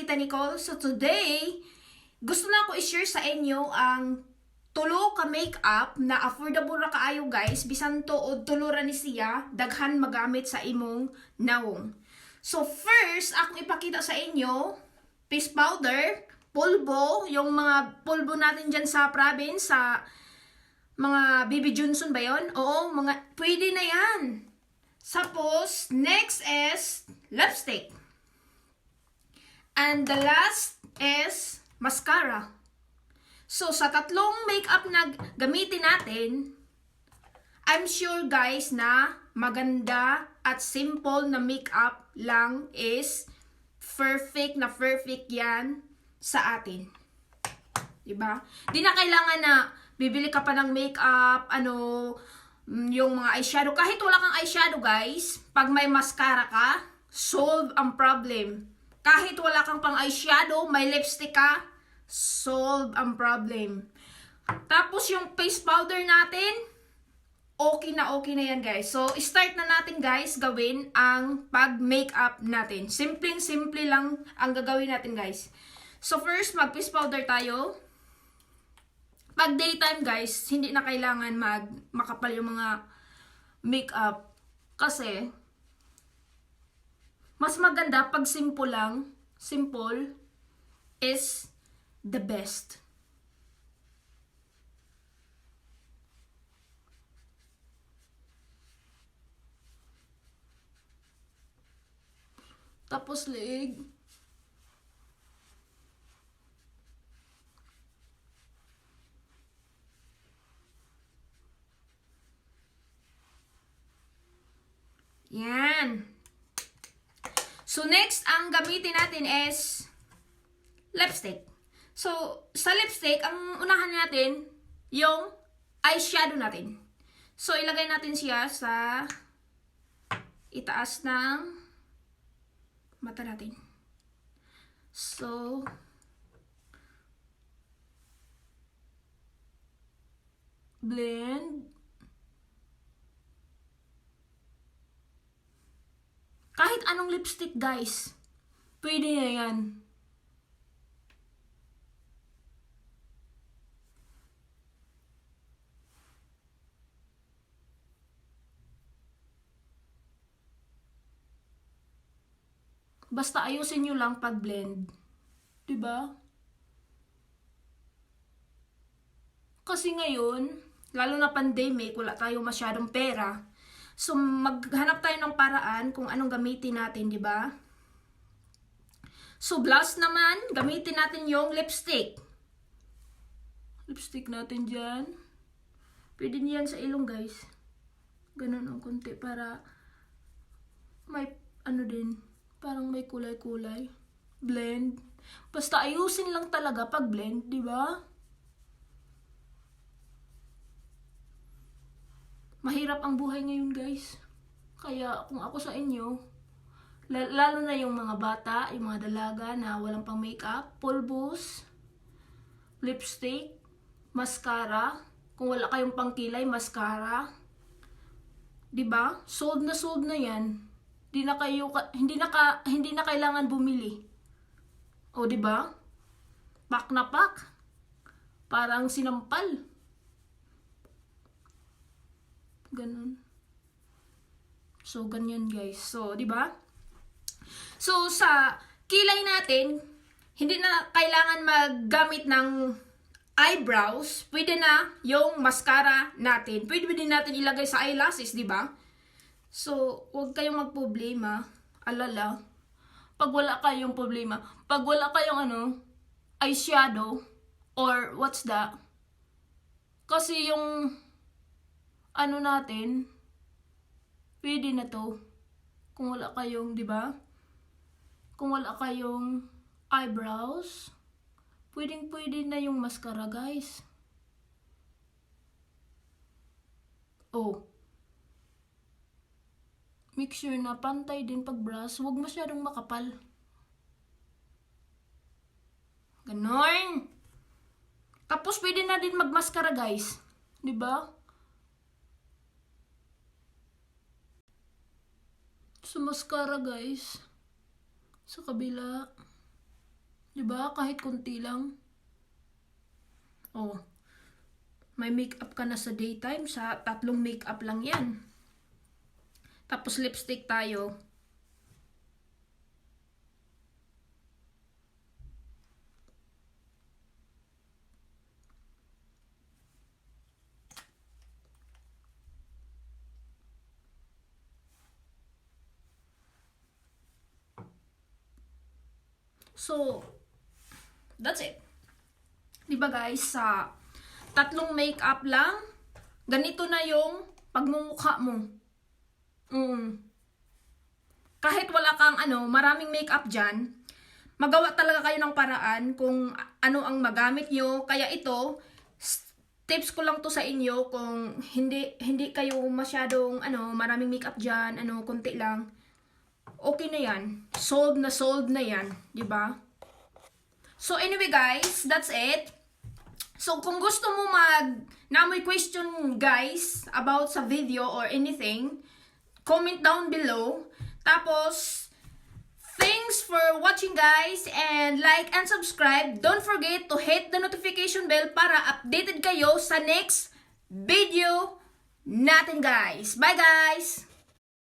Tita Nicole. So today, gusto na ako i-share sa inyo ang tulo ka makeup na affordable ra kaayo guys. Bisan to o tulo ra ni siya, daghan magamit sa imong nawong. So first, akong ipakita sa inyo, face powder, pulbo, yung mga pulbo natin dyan sa province, sa mga Baby Johnson ba yun? Oo, pwede na yan. Tapos, next is lipstick. And the last is mascara. So, sa tatlong makeup na gamitin natin, I'm sure guys na maganda at simple na makeup lang is perfect yan sa atin. Diba? Di na kailangan na bibili ka pa ng makeup, yung mga eyeshadow. Kahit wala kang eyeshadow guys, pag may mascara ka, solve ang problem. Kahit wala kang pang eyeshadow, may lipstick ka, solve ang problem. Tapos yung face powder natin, okay na yan guys. So, start na natin guys gawin ang pag-makeup natin. Simpleng-simple lang ang gagawin natin guys. So, first, mag-face powder tayo. Pag daytime guys, hindi na kailangan makapal yung mga makeup. Kasi, mas maganda pag simple lang. Simple is the best. Tapos leeg. Yan. So, next, ang gamitin natin is lipstick. So, sa lipstick, ang unahan natin, yung eyeshadow natin. So, ilagay natin siya sa itaas ng mata natin. So, blend. Kahit anong lipstick, guys. Pwede na yan. Basta ayusin nyo lang pag-blend. Diba? Kasi ngayon, lalo na pandemic, wala tayo masyadong pera. So, maghanap tayo ng paraan kung anong gamitin natin, di ba? So, blush naman, gamitin natin yung lipstick. Lipstick natin dyan. Pwede niyan sa ilong, guys. Ganun ang konti para may, parang may kulay-kulay. Blend. Basta ayusin lang talaga pag blend, di ba? Mahirap ang buhay ngayon guys. Kaya kung ako sa inyo, lalo na yung mga bata, yung mga dalaga na walang pang makeup, pulbos, lipstick, mascara, kung wala kayong pangkilay, mascara. 'Di ba? Sold na 'yan. Hindi na kailangan bumili. O 'di ba? Pack na pack. Parang sinampal. Ganun. So, ganyan guys. So, di ba? So, sa kilay natin, hindi na kailangan maggamit ng eyebrows. Pwede na yung mascara natin. Pwede din natin ilagay sa eyelashes, di ba? So, huwag kayong magproblema. Alala. Pag wala kayong problema. Pag wala kayong eyeshadow, or what's that? Kasi yung natin, pwede na to. Kung wala kayong, di ba? Kung wala kayong eyebrows, pwede na yung mascara, guys. Oh. Make sure na pantay din pag brush. Huwag masyadong makapal. Ganon. Tapos pwede na din magmaskara, guys. Di ba? Sa mascara guys, sa kabila. Diba? Kahit konti lang. Oh. May makeup ka na sa daytime. Sa 3 makeup lang yan. Tapos lipstick tayo. So, that's it. Diba guys, sa 3 makeup lang, ganito na yung pagmumukha mo. Kahit wala kang maraming makeup dyan, magawa talaga kayo ng paraan kung ano ang magamit nyo. Kaya ito, tips ko lang to sa inyo kung hindi kayo masyadong maraming makeup dyan, konti lang. Okay na yan. Solved na yan, di ba? So anyway guys, that's it. So kung gusto mo na may question guys about sa video or anything, comment down below. Tapos, thanks for watching guys, and like and subscribe. Don't forget to hit the notification bell para updated kayo sa next video natin guys. Bye guys!